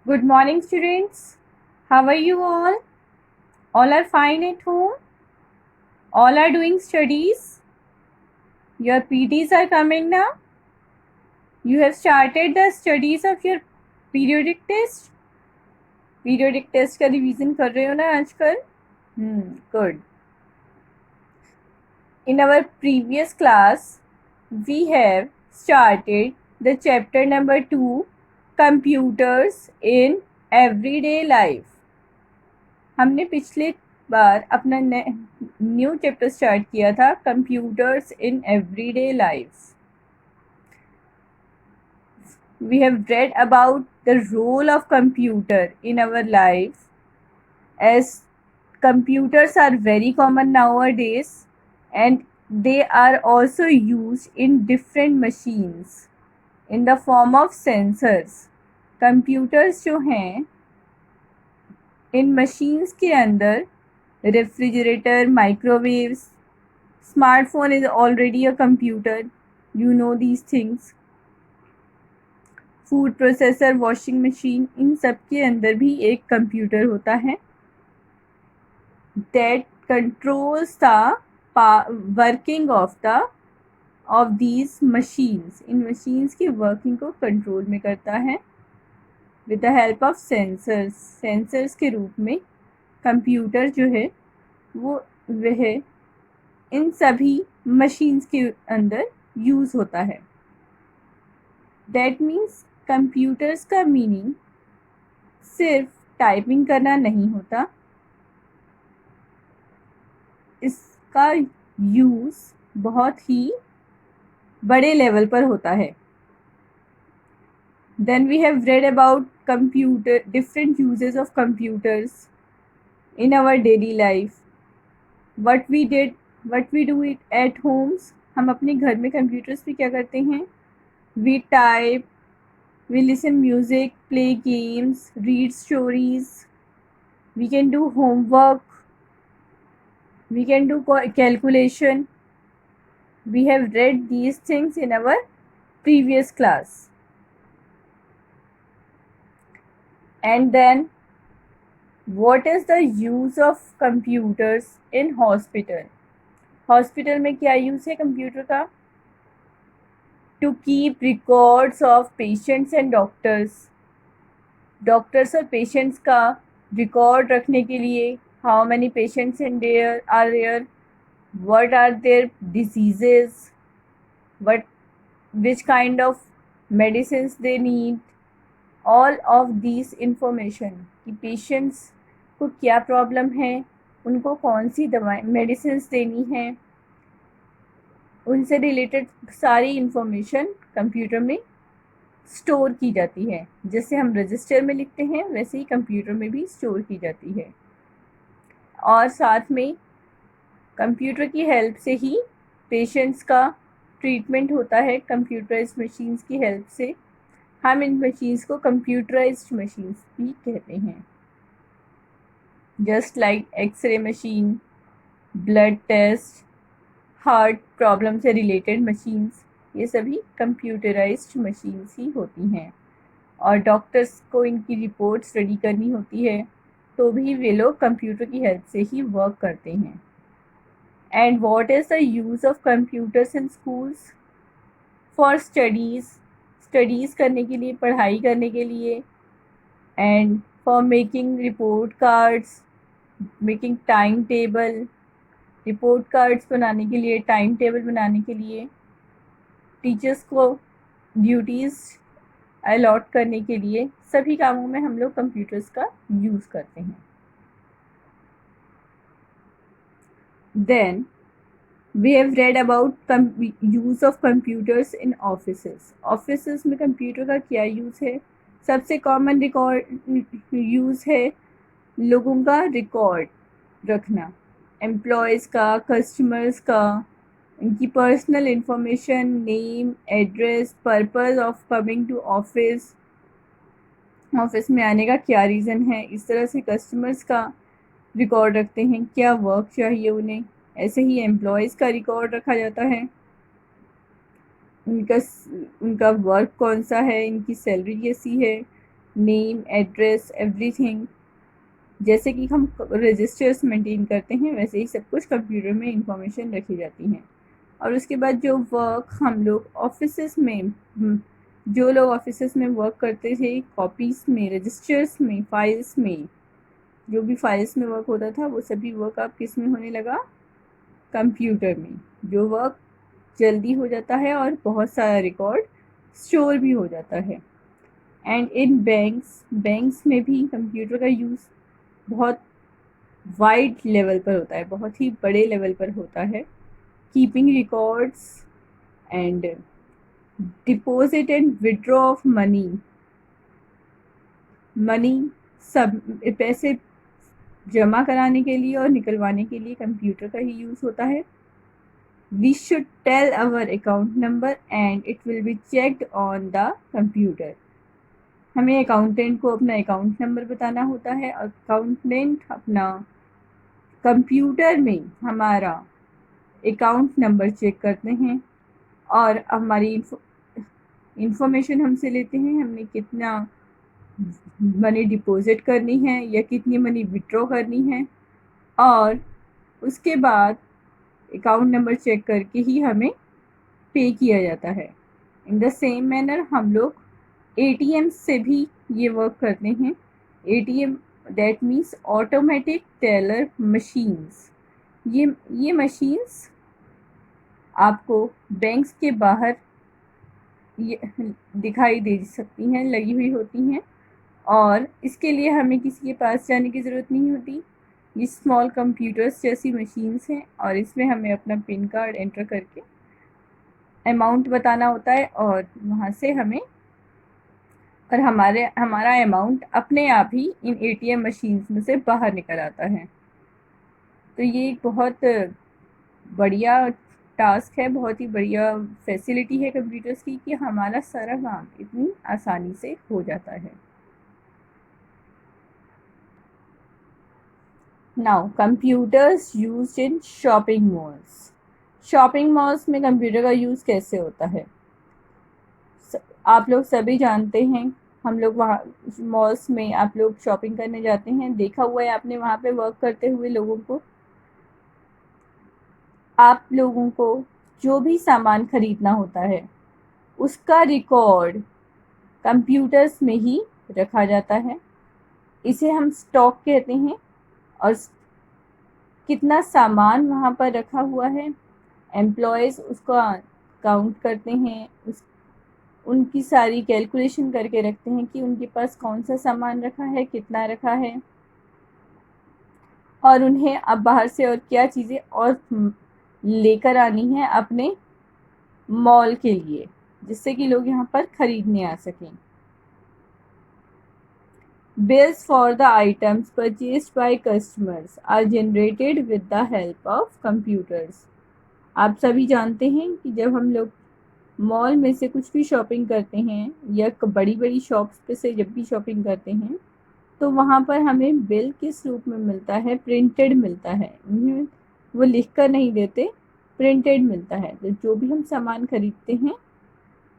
Good morning, students. How are you all? All are fine at home? All are doing studies? Your PTs are coming now? You have started the studies of your periodic test? Periodic test का revision कर रहे हो ना आजकल? Good. In our previous class, we have started the chapter number 2, Computers in Everyday Life. हमने पिछले बार अपना new chapter start किया था, computers in everyday life. We have read about the role of computer in our life, as computers are very common nowadays and they are also used in different machines in the form of sensors. computers जो हैं इन machines के अंदर refrigerator, microwaves, smartphone is already a computer, you know these things, food processor, washing machine, इन सब के अंदर भी एक कंप्यूटर होता है that controls the working of these machines. इन मशीन्स की वर्किंग को कंट्रोल में करता है with the help of sensors. Sensors के रूप में कंप्यूटर जो है वो वह इन सभी मशीन्स के अंदर यूज़ होता है. दैट मीन्स कंप्यूटर्स का मीनिंग सिर्फ टाइपिंग करना नहीं होता, इसका यूज़ बहुत ही बड़े लेवल पर होता है. Then we have read about computer, different uses of computers in our daily life. what we do it at homes. हम अपने घर में कंप्यूटर्स पे क्या करते हैं? we type, we listen music, play games, read stories, we can do homework, we can do calculation. We have read these things in our previous class. And then what is the use of computers in hospital? Hospital में क्या use है computer का? To keep records of patients and doctors. Doctors और patients का record रखने के लिए, how many patients in there are there, what are their diseases, what which kind of medicines they need, all of this information कि patients को क्या problem है, उनको कौन सी दवाएं मेडिसिन्स देनी है, उनसे रिलेटेड सारी इंफॉर्मेशन कंप्यूटर में स्टोर की जाती है. जैसे हम रजिस्टर में लिखते हैं वैसे ही कंप्यूटर में भी स्टोर की जाती है. और साथ में कंप्यूटर की हेल्प से ही पेशेंट्स का ट्रीटमेंट होता है. कंप्यूटराइज्ड मशीन्स की हेल्प से हम इन मशीन्स को कंप्यूटराइज्ड मशीन्स भी कहते हैं. Just like X-ray machine, blood test, heart problem से रिलेटेड मशीन्स, ये सभी कंप्यूटराइज्ड मशीन्स ही होती हैं. और डॉक्टर्स को इनकी रिपोर्ट स्टडी करनी होती है तो भी वे लोग कंप्यूटर की हेल्प से ही वर्क करते हैं. And what is the use of computers in schools? For studies करने के लिए, पढ़ाई करने के लिए, and for making report cards, making time table, report cards बनाने के लिए, टाइम टेबल बनाने के लिए, टीचर्स को ड्यूटीज़ अलॉट करने के लिए, सभी कामों में हम लोग कंप्यूटर्स का यूज़ करते हैं. Then we have read about use of computers in offices. Offices में कंप्यूटर का क्या यूज़ है? सबसे कॉमन रिकॉर्ड यूज़ है लोगों का रिकॉर्ड रखना, एम्प्लॉयज़ का, कस्टमर्स का, इनकी personal information, name, address, purpose of coming to office, office में आने का क्या रीज़न है. इस तरह से कस्टमर्स का रिकॉर्ड रखते हैं, क्या वर्क चाहिए उन्हें. ऐसे ही एम्प्लॉयज़ का रिकॉर्ड रखा जाता है, उनका वर्क कौन सा है, इनकी सैलरी कैसी है, नेम, एड्रेस, एवरीथिंग। जैसे कि हम रजिस्टर्स मेंटेन करते हैं वैसे ही सब कुछ कंप्यूटर में इंफॉर्मेशन रखी जाती हैं। और उसके बाद जो वर्क हम लोग ऑफिसेस में, जो लोग ऑफिसेस में वर्क करते थे कॉपीज़ में, रजिस्टर्स में, फाइल्स में, जो भी फाइल्स में वर्क होता था वो सभी वर्क अब किस में होने लगा, कंप्यूटर में। जो वर्क जल्दी हो जाता है और बहुत सारा रिकॉर्ड स्टोर भी हो जाता है। एंड इन बैंक्स में भी कंप्यूटर का यूज़ बहुत वाइड लेवल पर होता है, बहुत ही बड़े लेवल पर होता है। Keeping records and deposit and withdraw of money सब पैसे जमा कराने के लिए और निकलवाने के लिए कंप्यूटर का ही यूज़ होता है। We should tell our account number and it will be checked on the computer. हमें अकाउंटेंट को अपना अकाउंट नंबर बताना होता है और अकाउंटेंट अपना कंप्यूटर में हमारा अकाउंट नंबर चेक करते हैं और हमारी इंफॉर्मेशन हमसे लेते हैं, हमने कितना मनी डिपॉजिट करनी है या कितनी मनी विड्रॉ करनी है, और उसके बाद अकाउंट नंबर चेक करके ही हमें पे किया जाता है। इन द सेम मैनर हम लोग एटीएम से भी ये वर्क करते हैं। ATM that means automatic teller machines. ये मशीन्स आपको बैंक्स के बाहर ये दिखाई दे सकती हैं, लगी हुई होती हैं, और इसके लिए हमें किसी के पास जाने की ज़रूरत नहीं होती। ये स्मॉल कंप्यूटर्स जैसी मशीन्स हैं और इसमें हमें अपना पिन कार्ड एंटर करके अमाउंट बताना होता है और वहाँ से हमें और हमारा अमाउंट अपने आप ही इन एटीएम मशीन्स में से बाहर निकल आता है। तो ये एक बहुत बढ़िया टास्क है, बहुत ही बढ़िया फैसिलिटी है कंप्यूटर्स की कि हमारा सारा काम इतनी आसानी से हो जाता है। नाउ कंप्यूटर्स यूज्ड इन शॉपिंग मॉल्स। शॉपिंग मॉल्स में कंप्यूटर का यूज़ कैसे होता है, आप लोग सभी जानते हैं। हम लोग वहाँ मॉल्स में आप लोग शॉपिंग करने जाते हैं, देखा हुआ है आपने वहाँ पे वर्क करते हुए लोगों को। आप लोगों को जो भी सामान खरीदना होता है उसका रिकॉर्ड कंप्यूटर्स में ही रखा जाता है। इसे हम स्टॉक कहते हैं। और कितना सामान वहाँ पर रखा हुआ है, एम्प्लॉयज़ उसका काउंट करते हैं, उनकी सारी कैलकुलेशन करके रखते हैं कि उनके पास कौन सा सामान रखा है, कितना रखा है, और उन्हें अब बाहर से और क्या चीज़ें और लेकर आनी है अपने मॉल के लिए, जिससे कि लोग यहाँ पर खरीदने आ सकें। Bills for the items purchased by customers are generated with the help of computers. आप सभी जानते हैं कि जब हम लोग मॉल में से कुछ भी शॉपिंग करते हैं या बड़ी बड़ी शॉप्स पे से जब भी शॉपिंग करते हैं तो वहाँ पर हमें बिल किस रूप में मिलता है, प्रिंटेड मिलता है। उन्हें वो लिख कर नहीं देते, प्रिंटेड मिलता है। तो जो भी हम सामान खरीदते हैं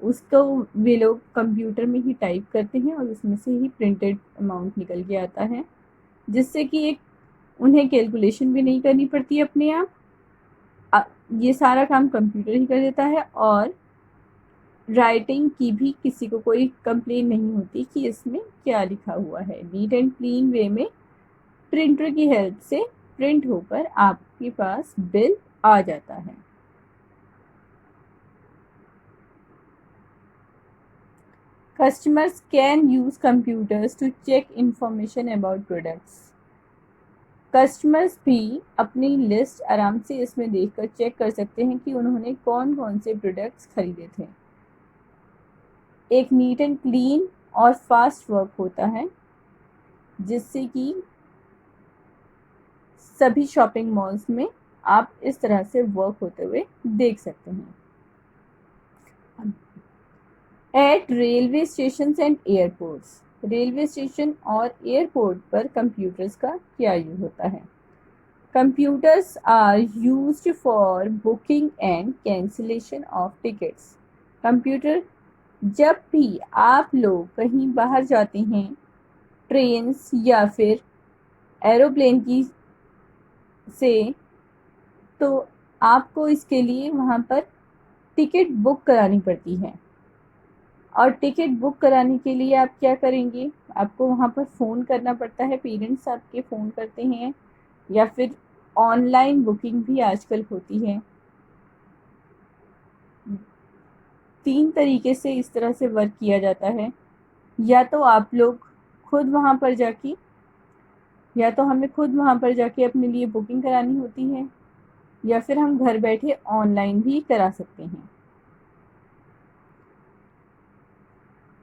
उसको वे लोग कंप्यूटर में ही टाइप करते हैं और उसमें से ही प्रिंटेड अमाउंट निकल के आता है, जिससे कि एक उन्हें कैलकुलेशन भी नहीं करनी पड़ती अपने आप। ये सारा काम कंप्यूटर ही कर देता है और राइटिंग की भी किसी को कोई कंप्लेन नहीं होती कि इसमें क्या लिखा हुआ है। नीट एंड क्लीन वे में प्रिंटर की हेल्प से प्रिंट होकर आपके पास बिल आ जाता है। Customers can use computers to check information about products. Customers भी अपनी लिस्ट आराम से इसमें देखकर चेक कर सकते हैं कि उन्होंने कौन कौन से प्रोडक्ट्स खरीदे थे। एक नीट एंड क्लीन और फास्ट वर्क होता है, जिससे कि सभी शॉपिंग मॉल्स में आप इस तरह से वर्क होते हुए देख सकते हैं। At railway station and airports, railway station और एयरपोर्ट पर कंप्यूटर्स का क्या यूज होता है। Computers are used for booking and cancellation of tickets. Computer जब भी आप लोग कहीं बाहर जाते हैं, ट्रेन्स या फिर एरोप्लेन की से, तो आपको इसके लिए वहाँ पर टिकट बुक करानी पड़ती है। और टिकट बुक कराने के लिए आप क्या करेंगे, आपको वहाँ पर फ़ोन करना पड़ता है, पेरेंट्स आपके फ़ोन करते हैं, या फिर ऑनलाइन बुकिंग भी आजकल होती है। 3 तरीके से इस तरह से वर्क किया जाता है। या तो आप लोग खुद वहाँ पर जाके या तो हमें खुद वहाँ पर जाके अपने लिए बुकिंग करानी होती है, या फिर हम घर बैठे ऑनलाइन भी करा सकते हैं।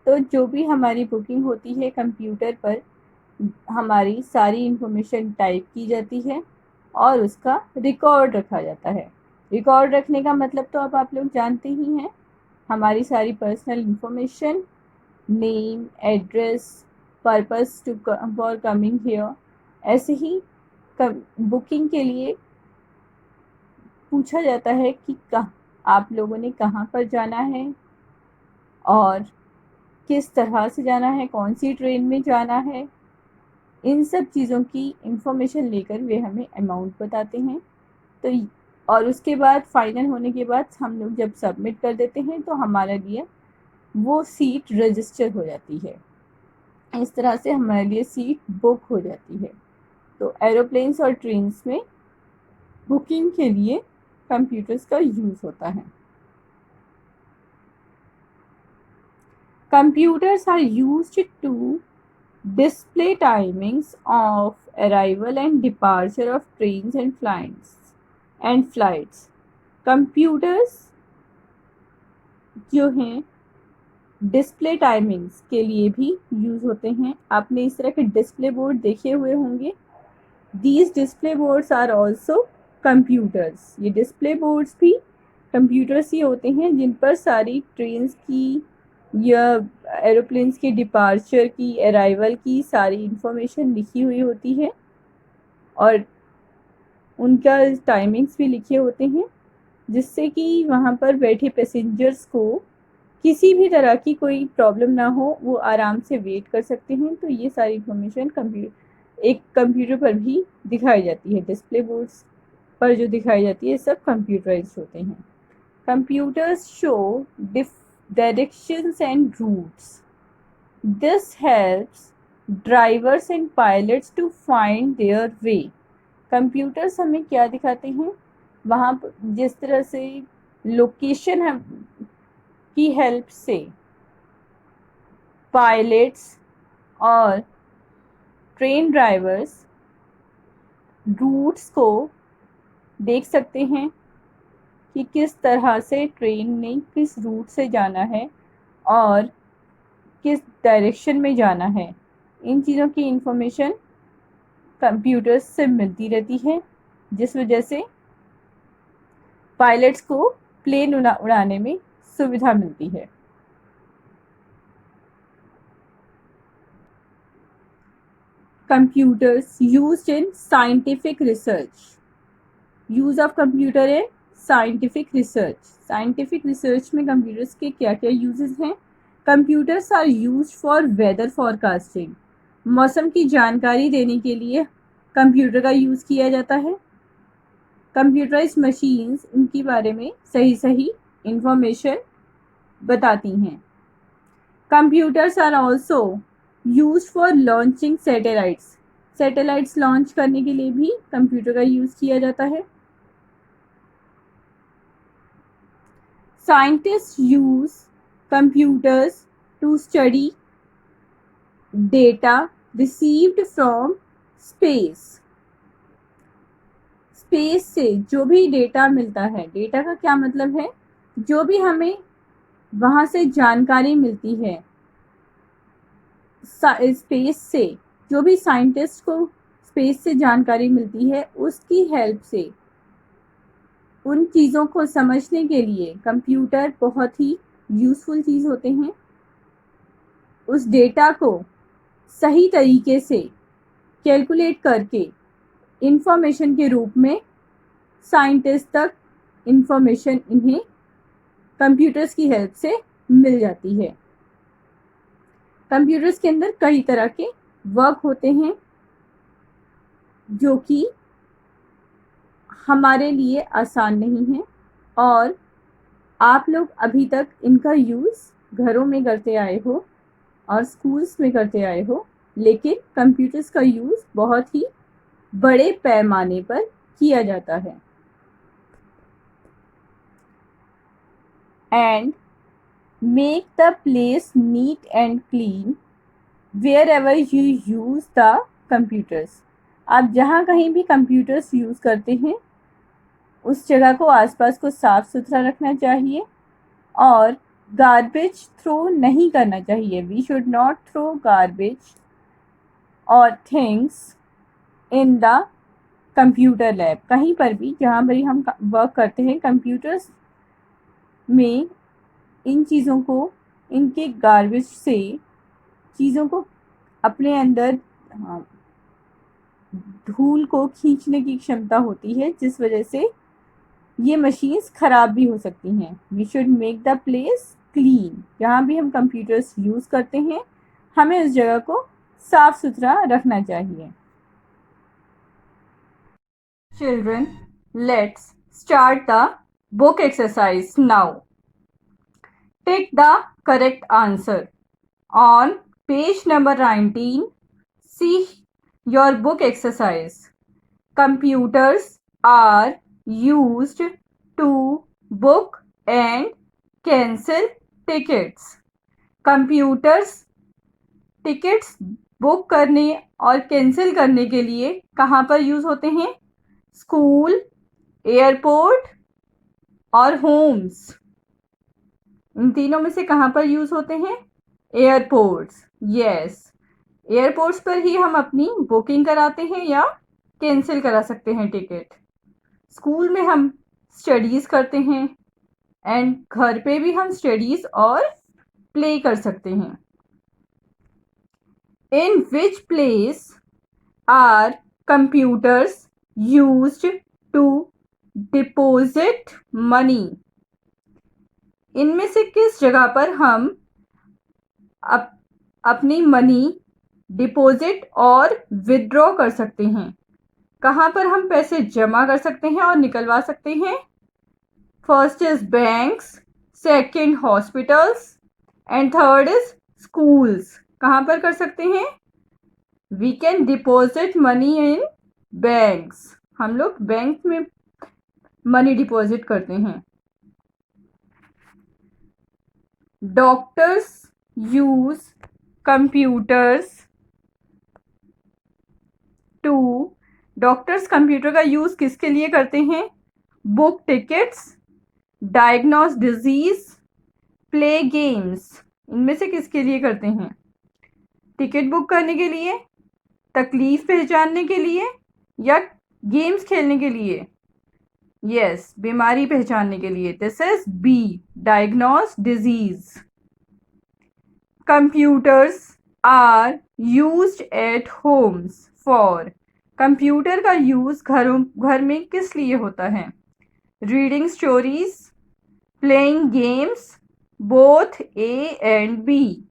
तो जो भी हमारी बुकिंग होती है, कंप्यूटर पर हमारी सारी इन्फॉर्मेशन टाइप की जाती है और उसका रिकॉर्ड रखा जाता है। रिकॉर्ड रखने का मतलब तो अब आप लोग जानते ही हैं, हमारी सारी personal information, name, address, purpose to for coming here. ऐसे ही बुकिंग के लिए पूछा जाता है कि आप लोगों ने कहाँ पर जाना है और किस तरह से जाना है, कौन सी ट्रेन में जाना है। इन सब चीज़ों की इंफॉर्मेशन लेकर वे हमें अमाउंट बताते हैं। तो और उसके बाद फाइनल होने के बाद हम लोग जब सबमिट कर देते हैं तो हमारे लिए वो सीट रजिस्टर हो जाती है। इस तरह से हमारे लिए सीट बुक हो जाती है। तो एरोप्लेन्स और ट्रेन्स में बुकिंग के लिए कंप्यूटर्स का यूज़ होता है। Computers are used to display timings of arrival and departure of trains and flights. Computers जो हैं डिस्प्ले टाइमिंग्स के लिए भी यूज़ होते हैं। आपने इस तरह के डिस्प्ले बोर्ड देखे हुए होंगे। These display boards are also computers. ये डिस्प्ले बोर्ड्स भी कंप्यूटर्स ही होते हैं जिन पर सारी ट्रेन्स की या एरोप्लेन्स की डिपार्चर की, अराइवल की सारी इंफॉर्मेशन लिखी हुई होती है और उनका टाइमिंग्स भी लिखे होते हैं, जिससे कि वहाँ पर बैठे पैसेंजर्स को किसी भी तरह की कोई प्रॉब्लम ना हो, वो आराम से वेट कर सकते हैं। तो ये सारी इंफॉर्मेशन एक कंप्यूटर पर भी दिखाई जाती है। डिस्प्ले बोर्ड्स पर जो दिखाई जाती है सब कंप्यूटराइज्ड होते हैं। Computers show directions and routes. This helps drivers and pilots to find their way. Computers हमें क्या दिखाते हैं, वहाँ पर जिस तरह से लोकेशन है की हेल्प से पायलट्स और ट्रेन ड्राइवर्स रूट्स को देख सकते हैं कि किस तरह से ट्रेन ने किस रूट से जाना है और किस डायरेक्शन में जाना है। इन चीज़ों की इंफॉर्मेशन कंप्यूटर्स से मिलती रहती है, जिस वजह से पायलट्स को प्लेन उड़ाने में सुविधा मिलती है। Computers used in scientific research. Use of computer in scientific research. Scientific research में कंप्यूटर्स के क्या क्या यूजेस हैं। Computers are used for weather forecasting. मौसम की जानकारी देने के लिए कंप्यूटर का यूज़ किया जाता है। कंप्यूटराइज्ड मशीन्स इनके बारे में सही सही इंफॉर्मेशन बताती हैं। Computers are also use for launching satellites. Satellites launch करने के लिए भी कंप्यूटर का यूज़ किया जाता है। Scientists use computers to study data received from space. Space से जो भी डेटा मिलता है, डेटा का क्या मतलब है, जो भी हमें वहाँ से जानकारी मिलती है, स्पेस से जो भी साइंटिस्ट को स्पेस से जानकारी मिलती है, उसकी हेल्प से उन चीज़ों को समझने के लिए कंप्यूटर बहुत ही यूज़फुल चीज़ होते हैं। उस डेटा को सही तरीके से कैलकुलेट करके इंफॉर्मेशन के रूप में साइंटिस्ट तक इंफॉर्मेशन इन्हें कंप्यूटर्स की हेल्प से मिल जाती है। कंप्यूटर्स के अंदर कई तरह के वर्क होते हैं जो कि हमारे लिए आसान नहीं है, और आप लोग अभी तक इनका यूज़ घरों में करते आए हो और स्कूल्स में करते आए हो, लेकिन कंप्यूटर्स का यूज़ बहुत ही बड़े पैमाने पर किया जाता है। And make the place neat and clean wherever you use the computers. आप जहाँ कहीं भी कंप्यूटर्स यूज़ करते हैं उस जगह को, आसपास को साफ सुथरा रखना चाहिए, और गार्बेज थ्रो नहीं करना चाहिए। We should not throw garbage और things in the computer lab. कहीं पर भी जहाँ पर हम वर्क करते हैं कंप्यूटर्स में, इन चीज़ों को, इनके गार्बेज से चीज़ों को अपने अंदर धूल को खींचने की क्षमता होती है, जिस वजह से ये मशीन्स ख़राब भी हो सकती हैं। We should make the place clean. जहाँ भी हम कंप्यूटर्स यूज़ करते हैं हमें उस जगह को साफ सुथरा रखना चाहिए। Children, let's start the book exercise now. Take the correct answer. On page number 19, see your book exercise. Computers are used to book and cancel tickets. Computers tickets book करने और कैंसिल करने के लिए कहाँ पर यूज़ होते हैं? School, airport और होम्स। इन तीनों में से कहाँ पर यूज़ होते हैं? एयरपोर्ट्स। यस, एयरपोर्ट्स पर ही हम अपनी बुकिंग कराते हैं या कैंसिल करा सकते हैं टिकट। स्कूल में हम स्टडीज़ करते हैं, एंड घर पे भी हम स्टडीज़ और प्ले कर सकते हैं। In which place are computers used to deposit money? इनमें से किस जगह पर हम अपनी मनी डिपॉजिट और विड्रॉ कर सकते हैं? कहाँ पर हम पैसे जमा कर सकते हैं और निकलवा सकते हैं? First is banks, second hospitals, and third is schools. कहाँ पर कर सकते हैं? We can deposit money in banks. हम लोग बैंक में मनी डिपॉजिट करते हैं। Doctors use computers to, doctors computer का यूज किसके लिए करते हैं? Book tickets, diagnose disease, play games. इनमें से किसके लिए करते हैं? टिकट बुक करने के लिए, तकलीफ पहचानने के लिए, या गेम्स खेलने के लिए? यस, बीमारी पहचानने के लिए। This is B, diagnose disease. Computers are used at homes for, computer का यूज घर में किस लिए होता है? Reading stories, playing games, both A and B.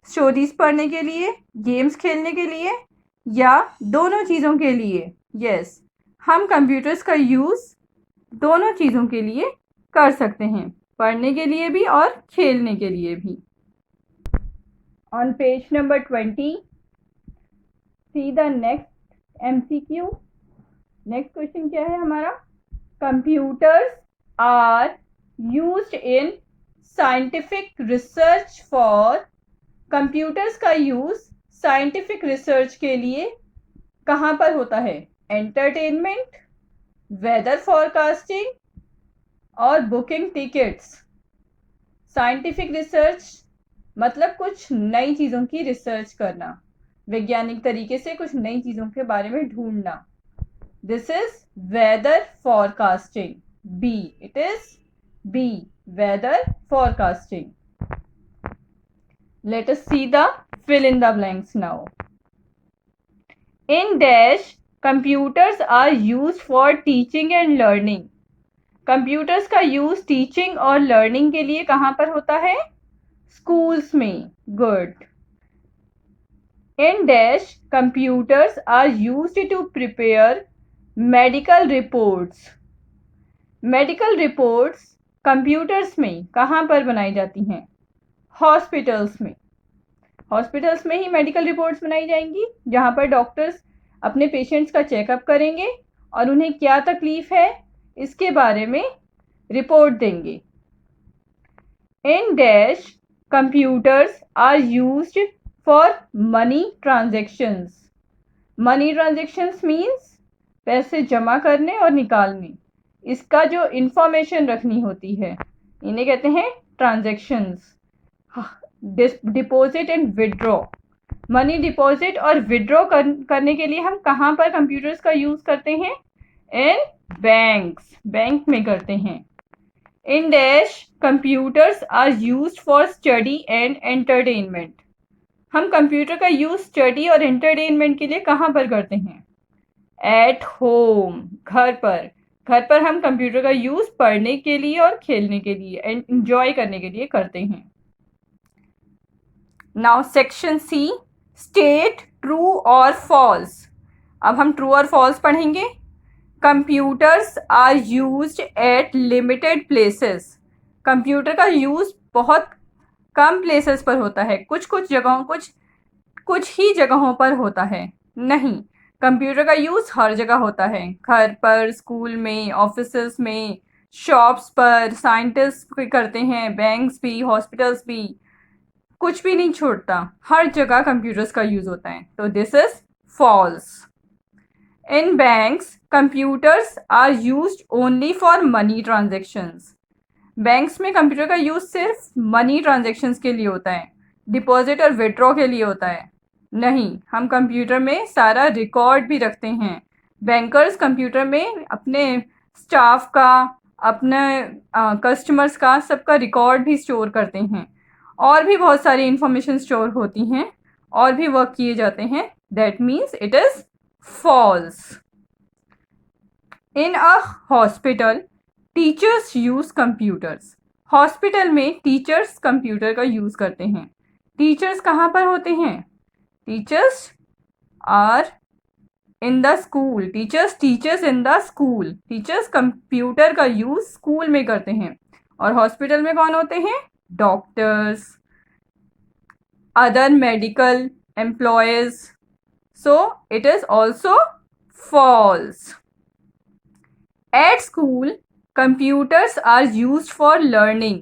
Stories पढ़ने के लिए, गेम्स खेलने के लिए, या दोनों चीज़ों के लिए? यस, हम कंप्यूटर्स का यूज़ दोनों चीज़ों के लिए कर सकते हैं, पढ़ने के लिए भी और खेलने के लिए भी। On page number 20, see the next MCQ। Next question क्या है हमारा? Computers are used in scientific research for, computers का यूज साइंटिफिक रिसर्च के लिए कहाँ पर होता है? एंटरटेनमेंट, वेदर फॉरकास्टिंग, और बुकिंग टिकट्स। साइंटिफिक रिसर्च मतलब कुछ नई चीज़ों की रिसर्च करना, वैज्ञानिक तरीके से कुछ नई चीज़ों के बारे में ढूंढना। This is weather forecasting. B, it is B, weather forecasting. Let us see the fill in the blanks now. In dash, computers are used for teaching and learning. Computers का यूज टीचिंग और learning के लिए कहाँ पर होता है? Schools में. Good. In dash computers are used to prepare medical reports. Medical reports computers में कहाँ पर बनाई जाती हैं? हॉस्पिटल्स में. हॉस्पिटल्स में ही मेडिकल रिपोर्ट्स बनाई जाएंगी, जहाँ पर डॉक्टर्स अपने पेशेंट्स का चेकअप करेंगे और उन्हें क्या तकलीफ है इसके बारे में रिपोर्ट देंगे. In dash computers are used for money transactions. Money transactions means पैसे जमा करने और निकालने, इसका जो इंफॉर्मेशन रखनी होती है इन्हें कहते हैं transactions. Deposit and withdraw. Money deposit और विड्रॉ करने के लिए हम कहाँ पर कंप्यूटर्स का यूज करते हैं? इन बैंक्स. बैंक में करते हैं. In dash computers are used for study and entertainment. हम कंप्यूटर का यूज स्टडी और एंटरटेनमेंट के लिए कहाँ पर करते हैं? At home. घर पर. घर पर हम कंप्यूटर का यूज पढ़ने के लिए और खेलने के लिए एंड एंजॉय करने के लिए करते हैं. Now section C, state true और फॉल्स. अब हम ट्रू और फॉल्स पढ़ेंगे. Computers are used at limited places. Computer का यूज बहुत कम प्लेसेस पर होता है, कुछ ही जगहों पर होता है. नहीं, कंप्यूटर का यूज हर जगह होता है. घर पर, स्कूल में, ऑफिसेस में, शॉप्स पर, साइंटिस्ट भी करते हैं, बैंक्स भी, हॉस्पिटल्स भी, कुछ भी नहीं छोड़ता, हर जगह कंप्यूटर्स का यूज होता है. तो this is false. In banks computers are used only for money transactions. Banks में कंप्यूटर का यूज सिर्फ मनी ट्रांजैक्शंस के लिए होता है, डिपॉजिट और विड्रॉ के लिए होता है. नहीं, हम कंप्यूटर में सारा रिकॉर्ड भी रखते हैं. बैंकर्स कंप्यूटर में अपने स्टाफ का, अपने कस्टमर्स का, सबका रिकॉर्ड भी स्टोर करते हैं. और भी बहुत सारी इंफॉर्मेशन स्टोर होती हैं और भी वर्क किए जाते हैं. That means it is false. In a hospital teachers use computers. Hospital में टीचर्स कंप्यूटर का यूज करते हैं. टीचर्स कहाँ पर होते हैं? Teachers are in the school. Teachers in the school. Teachers computer का यूज स्कूल में करते हैं. और हॉस्पिटल में कौन होते हैं? Doctors, other medical employees. So it is also false. At school computers are used for learning.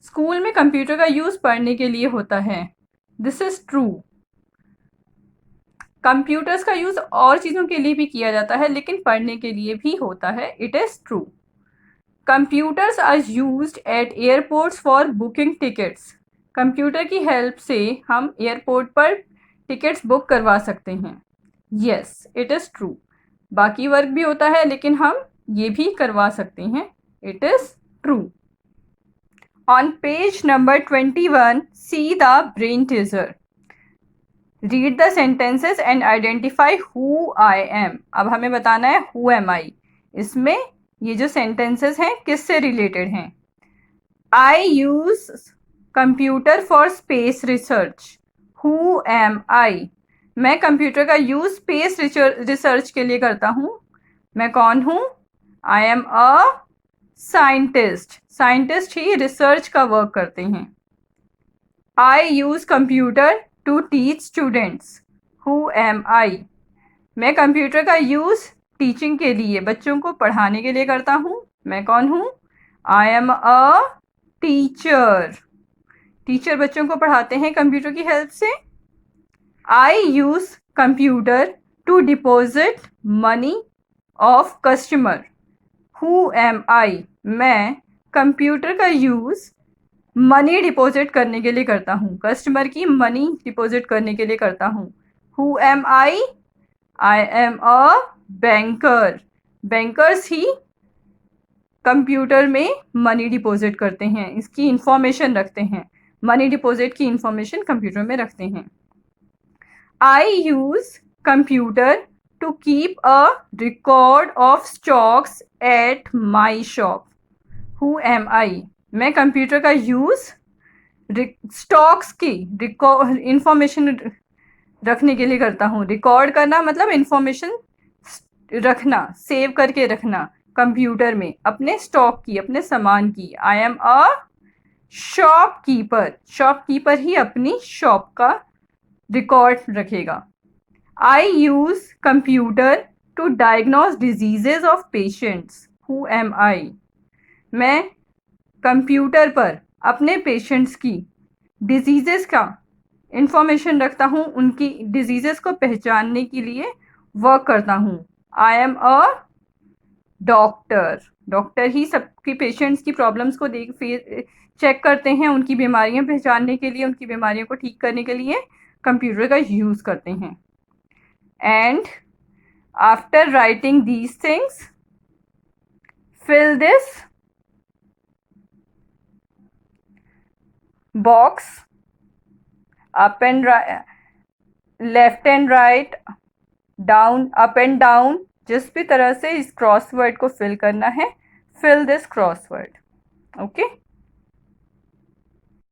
School में कंप्यूटर का यूज पढ़ने के लिए होता है. This is true. कंप्यूटर्स का यूज और चीज़ों के लिए भी किया जाता है, लेकिन पढ़ने के लिए भी होता है. It is true. Computers are used at airports for booking tickets. Computer की हेल्प से हम एयरपोर्ट पर टिकट्स बुक करवा सकते हैं. Yes, it is true. बाकी वर्क भी होता है, लेकिन हम ये भी करवा सकते हैं. It is true. On page number 21, see the brain teaser. Read the sentences and identify who I am. अब हमें बताना है हु एम आई. इसमें ये जो सेंटेंसेस हैं किससे रिलेटेड हैं? I use computer for space research. Who am I. मैं कंप्यूटर का यूज स्पेस रिसर्च के लिए करता हूँ. मैं कौन हूँ? I am a scientist. Scientist ही रिसर्च का वर्क करते हैं. I use computer to teach students. Who am I. मैं कंप्यूटर का यूज टीचिंग के लिए, बच्चों को पढ़ाने के लिए करता हूँ. मैं कौन हूँ? I am a teacher. Teacher बच्चों को पढ़ाते हैं कंप्यूटर की हेल्प से. I use computer to deposit money of customer. Who am I. मैं कंप्यूटर का यूज मनी डिपॉजिट करने के लिए करता हूँ, कस्टमर की मनी डिपॉजिट करने के लिए करता हूँ. Who am I. I am a banker. Bankers ही कंप्यूटर में मनी डिपॉजिट करते हैं, इसकी इंफॉर्मेशन रखते हैं. मनी डिपॉजिट की इंफॉर्मेशन कंप्यूटर में रखते हैं. I use computer to keep a record of stocks at my shop. Who am I? मैं कंप्यूटर का यूज स्टॉक्स की इंफॉर्मेशन रखने के लिए करता हूँ. रिकॉर्ड करना मतलब इंफॉर्मेशन रखना, सेव करके रखना कंप्यूटर में अपने स्टॉक की, अपने सामान की. I am a shopkeeper. Shopkeeper ही अपनी शॉप का रिकॉर्ड रखेगा. I use computer to diagnose diseases of patients. Who am I? मैं कंप्यूटर पर अपने पेशेंट्स की डिजीजेस का इंफॉर्मेशन रखता हूँ, उनकी डिजीजेस को पहचानने के लिए वर्क करता हूँ. I am a doctor. Doctor ही सबकी पेशेंट्स की प्रॉब्लम्स को चेक करते हैं, उनकी बीमारियां पहचानने के लिए, उनकी बीमारियों को ठीक करने के लिए कंप्यूटर का यूज करते हैं. And after writing these things, fill this box up and right, left and right, down, up and down. जिस भी तरह से इस क्रॉसवर्ड को फिल करना है, fill this crossword. Okay.